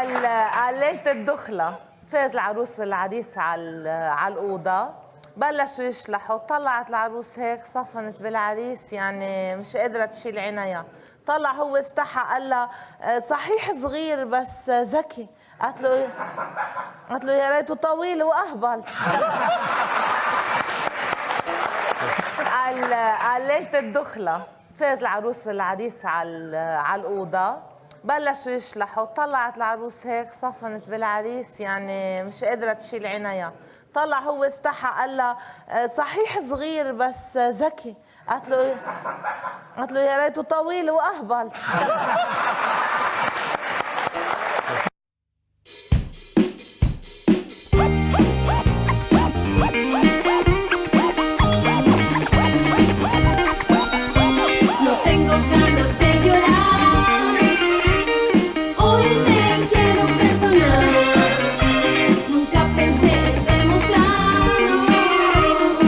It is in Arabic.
قال ليلة الدخلة فات العروس والعريس على الأوضة، بلشوا يشلحوا. طلعت العروس هيك صفنت بالعريس، يعني مش قادرة تشيل عينيها. طلع هو استحى قال لها صحيح صغير بس ذكي. قالت له يا ريته طويل وأهبل. قال ليلة الدخلة فات العروس والعريس على الأوضة، بلشوا يشلحوا. طلعت العروس هيك صفنت بالعريس، يعني مش قادرة تشيل عينيها. طلع هو استحى قال لها صحيح صغير بس ذكي. قالت له يا ريته طويل وأهبل.